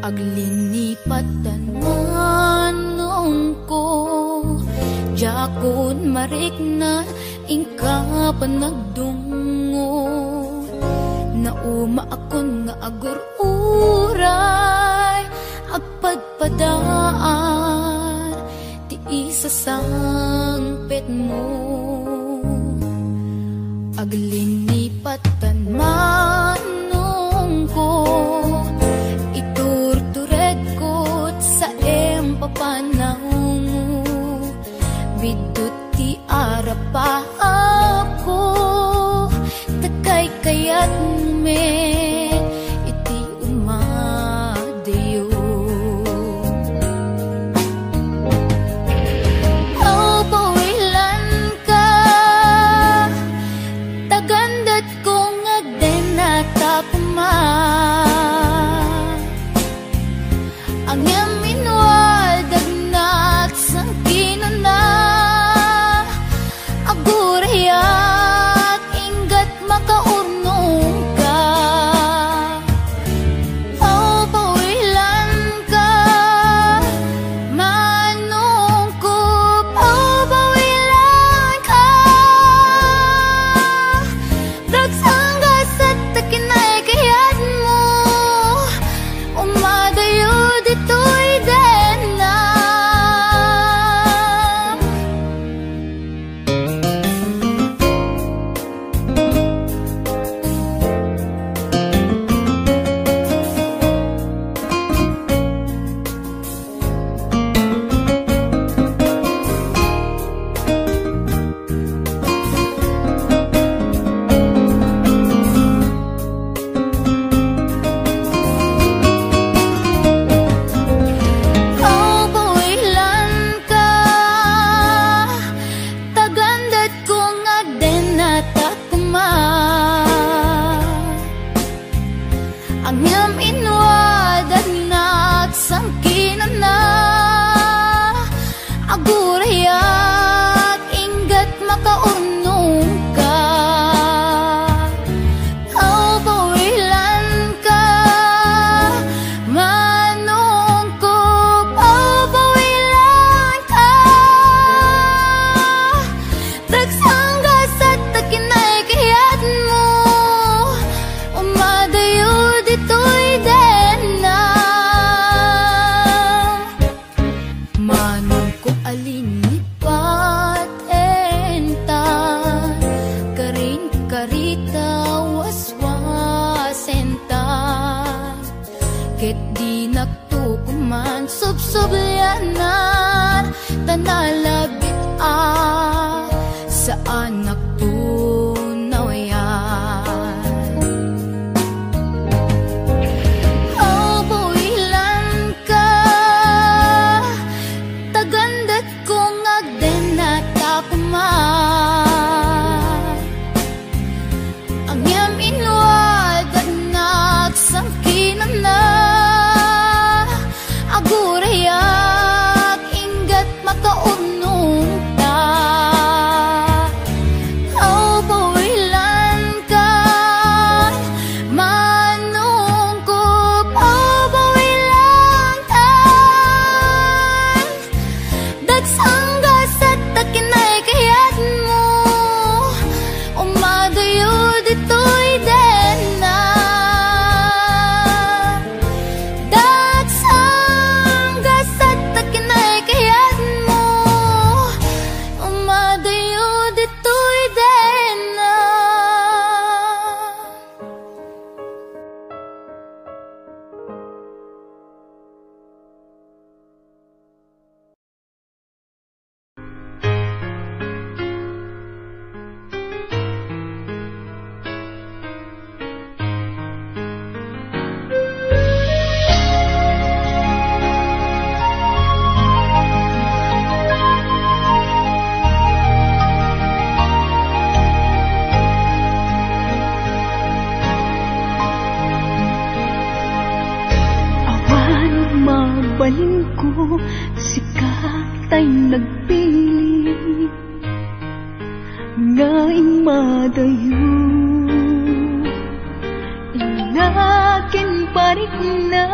Aglinipatan manong ko, jakon marik na ingka panagdungo. Nauma akon nga agur-uray, agpadpadaan, ti isa sangpet mo. Aglinipatan manong ko, iturtured ko sa empapanaw mo. Bidot ti arapa ako, takay kayat me, iti umadayo. Oh, pawilan ka, tagandat kong agdenata kuma. Ang yaminwal dagnat sang kinuna, agurayak ingat makaurnong ka. Oh, pawilan ka, manong ko. Oh, pawilan ka, dagsanggas at takinay kayat mo, umadayo dito'y dena. Oh, pawilan ka, tagandat kong agdenata kuma. Ang yaminwad agnat sang kinana, agurayak ingat makaurnong ka. Oh, pawilan ka, manong ko. Oh, pawilan ka, dagsanggas at takinay kayat mo, umadayo dito'y dena. Manong ko alinipat enta, karing karita waswasenta. Ket di nagtukuman subsubyanan, tanalabit sa anak tunaw yan. Oh, pawilan ka, tagandat kong agdenata kuma. Ang yaminwad anak sang kinana, agurayak ingat makaurnong ta. Oh, pawilan ka, manong ko. Oh, pawilan ka, dagsanggas at takinay kayat mo, umadayo dito'y dena. Dagsanggas at takinay kayat mo, umadayo dito'y dena. Mabalin ko, sikat ay nagpili, ngaing madayo. Inakin parik na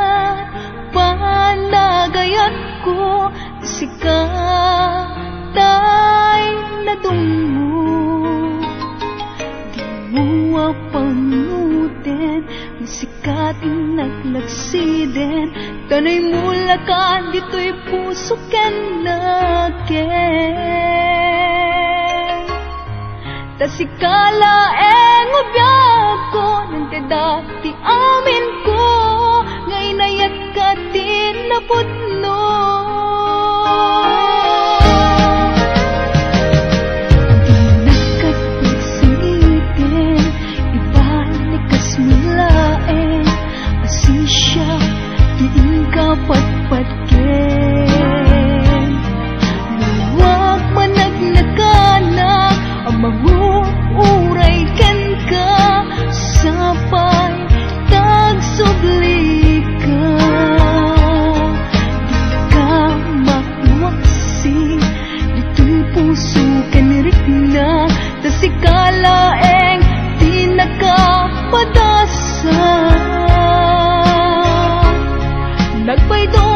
ko si katay na dungo. Di mo apanutin ang sikating naglaksiden. Tanay mula ka dito'y puso ken naken. Tasikala ubiyag ko nang kadati amin ko. Ngay nayat ka din na putno. Di nakapagsingitin, ibalik kas mulain. Asisya, diin ka patpatken. Luwag managnaganak, ang manguuray ken ka. Sapay, tagsubli ka. Di ka mawaksi, dito'y puso kanirikna. Tasikalaeng di nakapadasa. Nagpaydo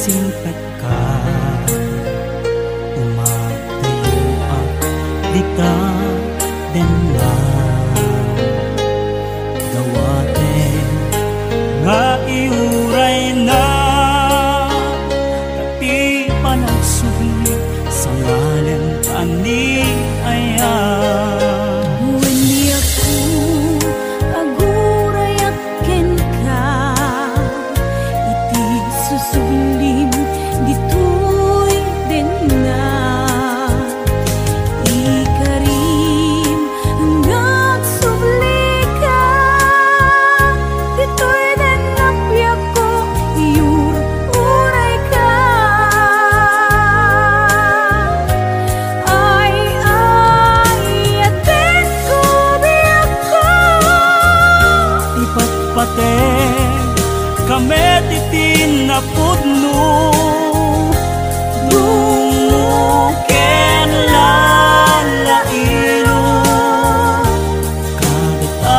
singkat ka, umatayo at dita din na gawaten nga iuray na kati panagsubli sa ngalan ani ayan. Kamet itin na pudno dumuken lalailo kadata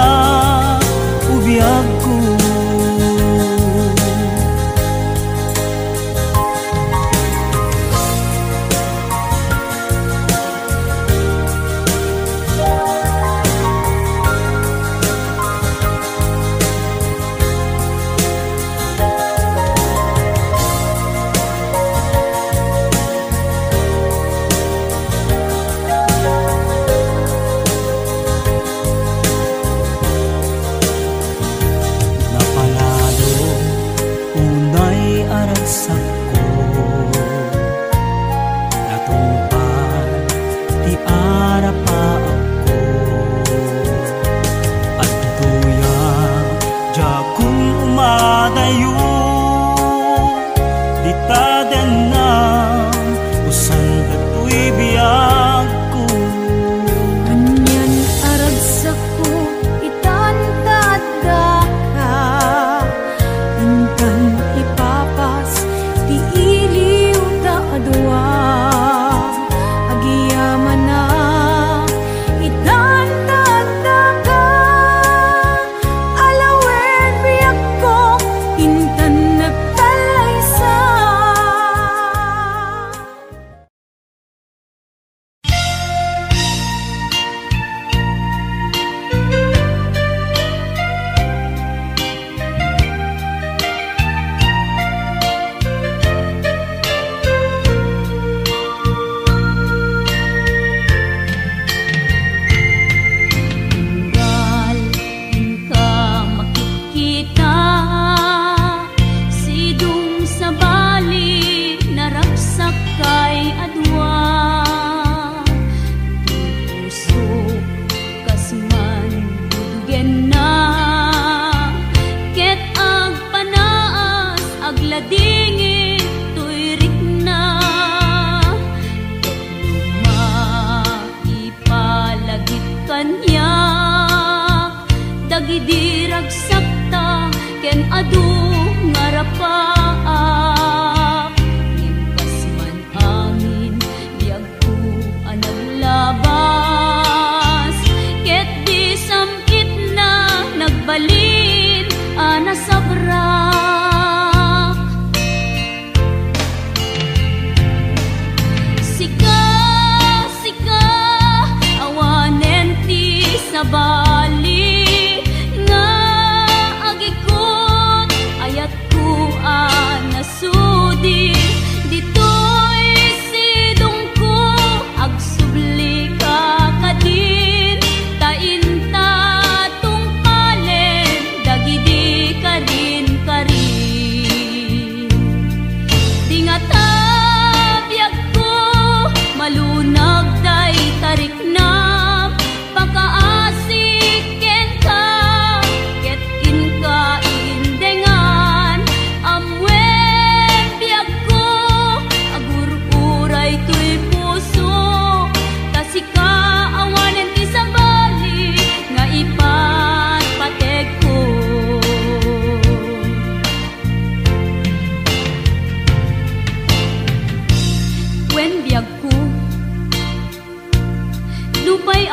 ubiyag ko.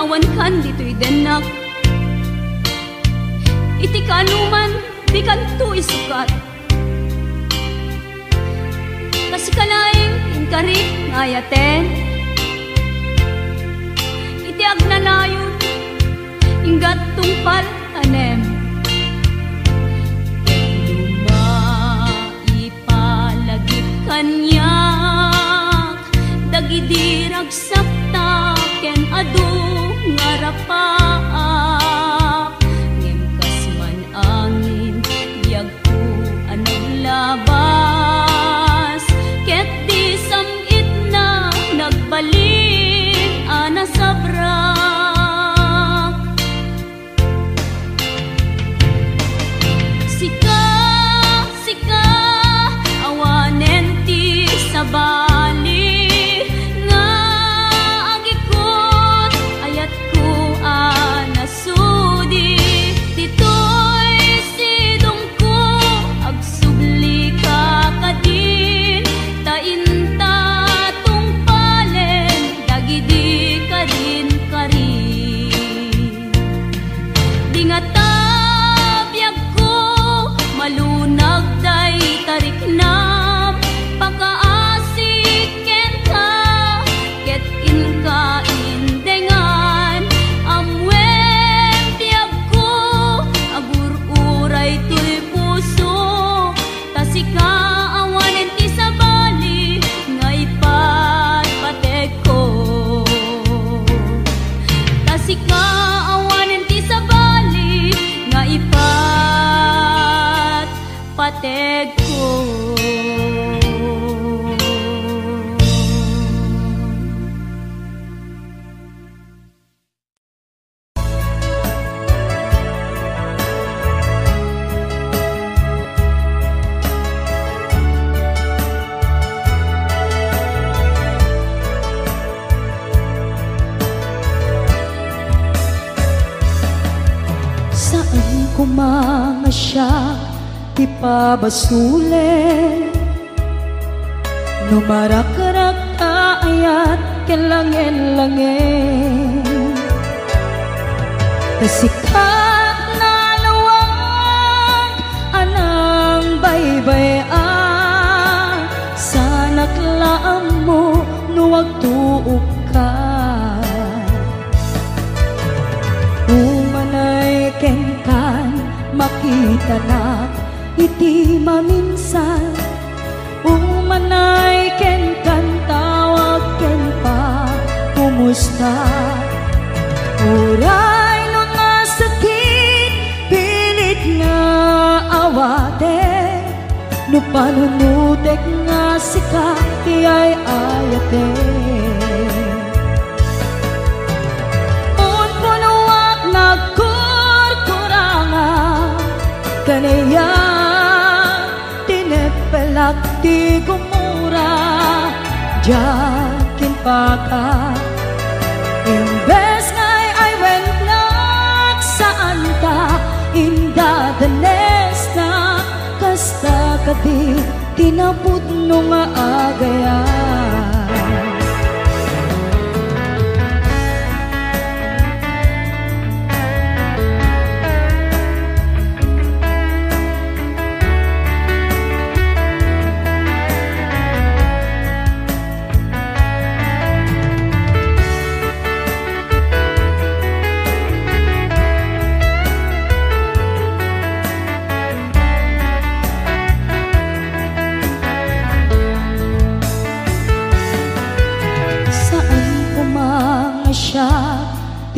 awan kan dito'y denak. Iti kanuman, bikan to isukat. Kasi kalaing inkarit ngayaten iti agnanayon ingat tungpal tanem ipalagip kanyak dagidirag sakta ken adu ngarapaak ngem kasman angin biyag ko anaglabas ket di samit na nagbalik ana sabrak sika awanen ti sabali nga agikot ayat ko anasudi ditoy sidong ko agsubli ka kadin tainta tungpalen dagidi karin di nga tabiyag ko malunag day tarik nam pakaasik ken ka ket inka indengan amwen tiyag ko agur-uray tuy puso tasika awanen ti sabali nga ipatpatek ko tasika awanen ti sabali nga ipatpatek ko. Saan ko mga siya ipabasule numarak-rak ayat kelangin-langin kasikat na lawag anang baybay-an sanak laam mo nuwag tuog ka umanay kenkan makita na iti maminsan umanay ken kan tawag ken pa kumusta uray no nasakit pilit nga awate no panunutek nga sika ti ay ayate un punuak nagkurkuranga kanaya tinepelak ti gumura jakin paka imbes ngay ay wennak saan ta indadanes na kasta kadi tinaput no nga agayan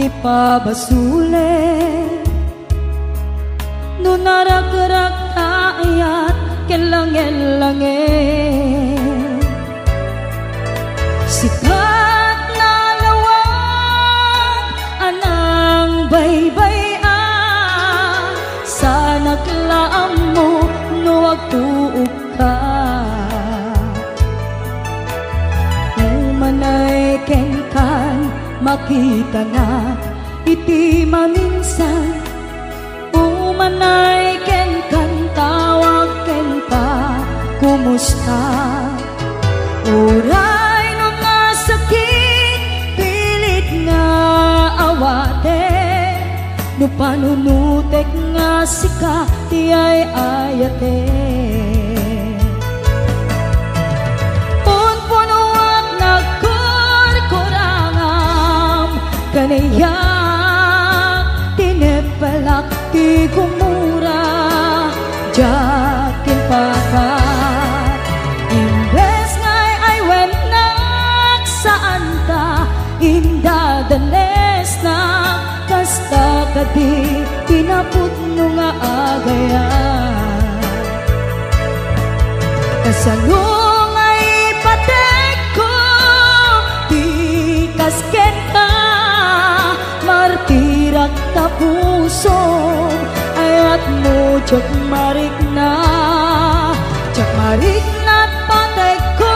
ti pabasule no narak-rak ayat kelangin-langin sikat na lawag anang baybay-an sanak laam mo no agtuog ka umanay kenkan makita na iti maminsan umanay ken kan tawag ken pa kumusta uray no nga sakit pilit nga awate no panunutek nga sika ti ay ayate kadi tinapudno nga agayan. Kasalong ay pateg ko, di kasken ka, martirak tapuson, ayat mo jak marik na pateg ko,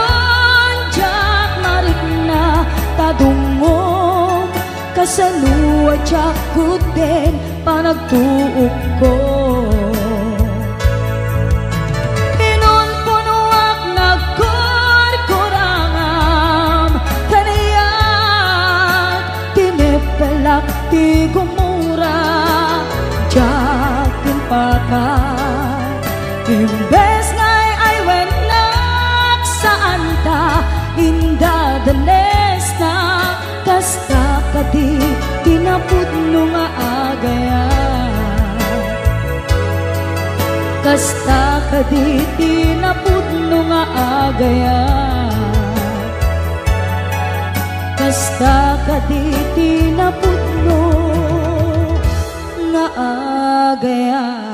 jak marik na tadungom, kasaluwa jak kuden panagtuog ko. Di gumura jakin patay, imbes nga'y ay wenak saan ta indadanes na, kasta kadi tinapudno nga agayan. Kasta kadi tinapudno nga agayan. Kasta kadi tinapudno nga agayan.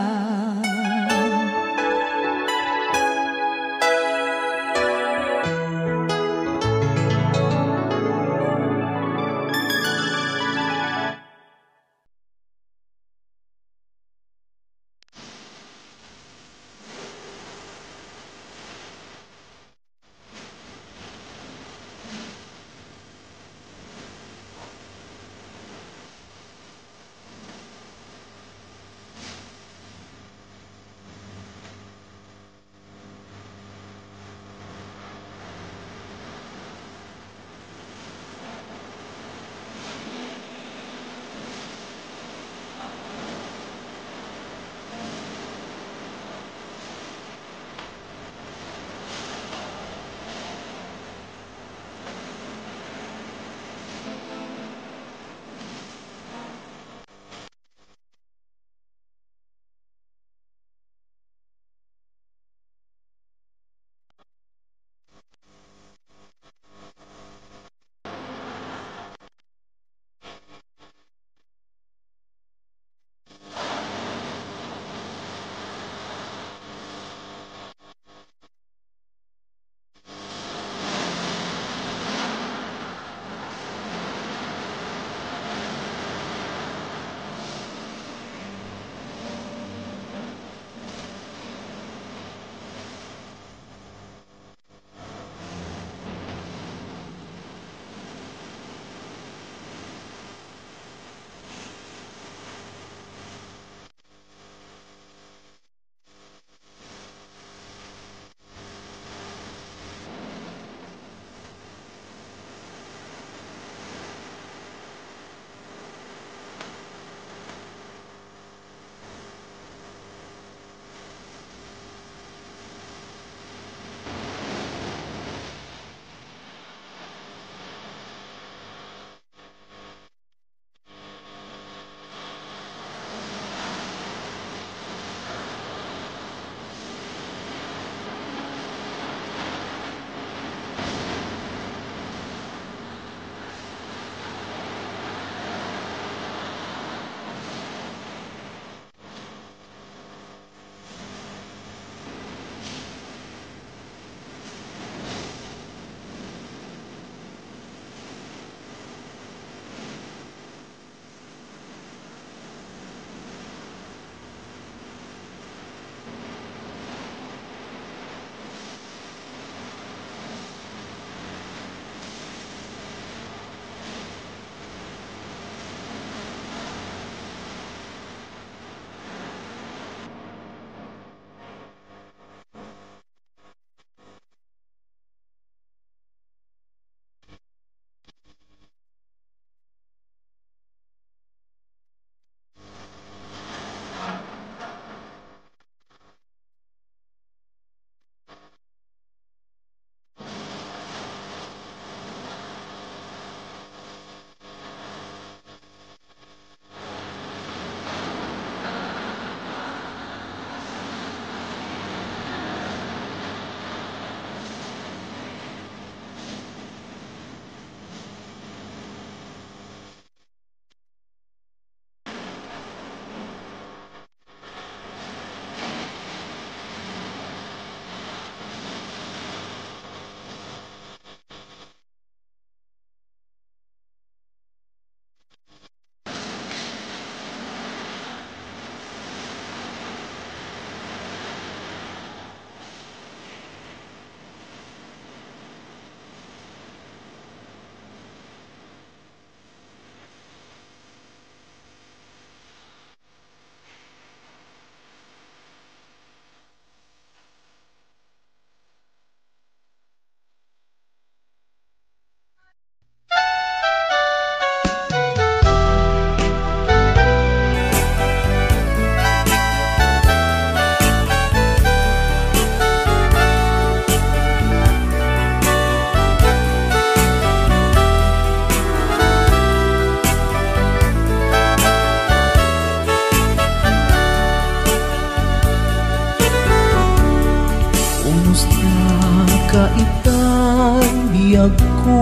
biyag ko.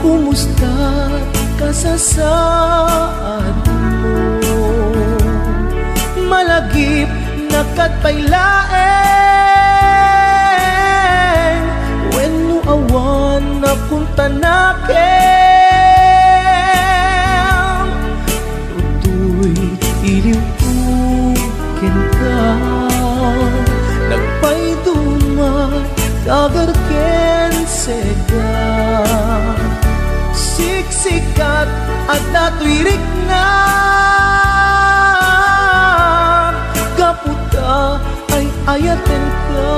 Kumusta ka sa saad mo? Malagip na katpailaeng wenno awan na punta nakin. Tutoy iliw uken ka, nagpaiduman dagar ken sega. Siksikat at natuirik na kaputa ay ayaten ka.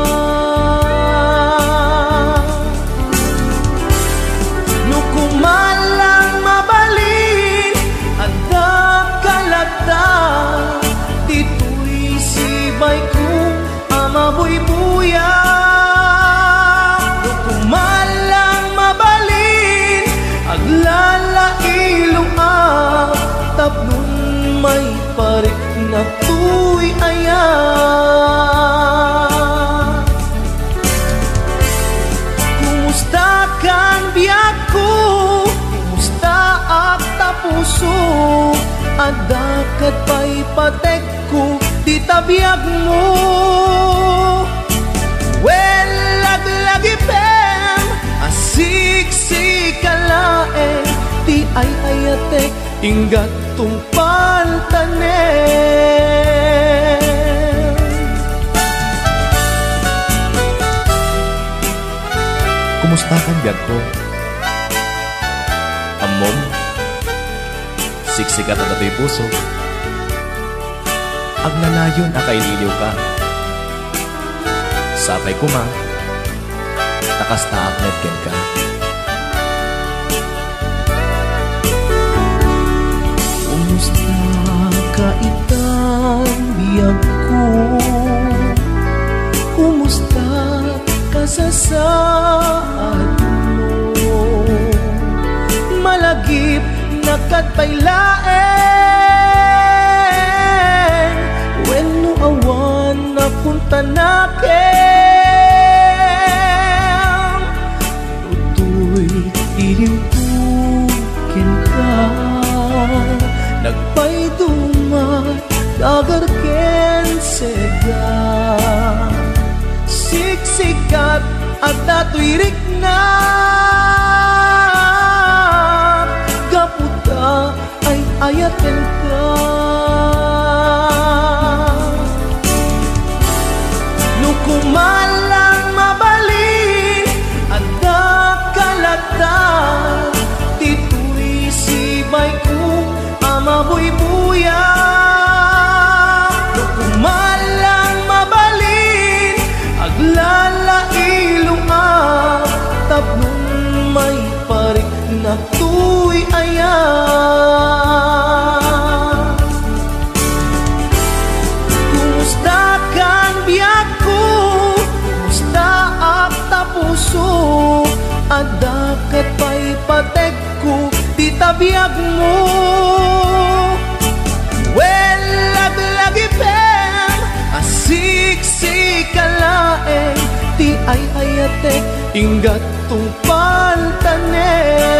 Nukumalang mabalin at kalata, tito'y sibay kong amabuybuya. Nukumalang mabalin aglalailong tablong may parik na tuy ayan. Kumusta kang biyag ko? Kumusta ak tapuso? Adakat pa'y patek ko di tabiyag mo. Well, laglagipem asiksikkalae ti ay ayatek inggat tungpal tanem. Kumusta kan biyag ko? Amom, siksikat at ato'y puso. Agnalayon akaililiw ka. Sapay kuma, takas taak netken ka. Kumusta ka itang biyag ko? Kumusta ka sa saad mo? Malagip na katpailaeng wenno awan na punta nakin. Tutoy iliw uken ka, nagpaiduman dagar ken sega. Siksikat at natuirik na kaputa ay ayaten ka. Nukumalang mabalin at kalata, tito'y sibay kong amabuybuya. Nukumalang mabalin aglalailong tablong may parik na tuy ayan. Kumusta kang biyag ko? Kumusta ak tapuso? Adakat pa'y patek ko di tabiyag mo. Well, laglagipem asiksikkalaeng ti ay ayatek inggat tungpal tanem.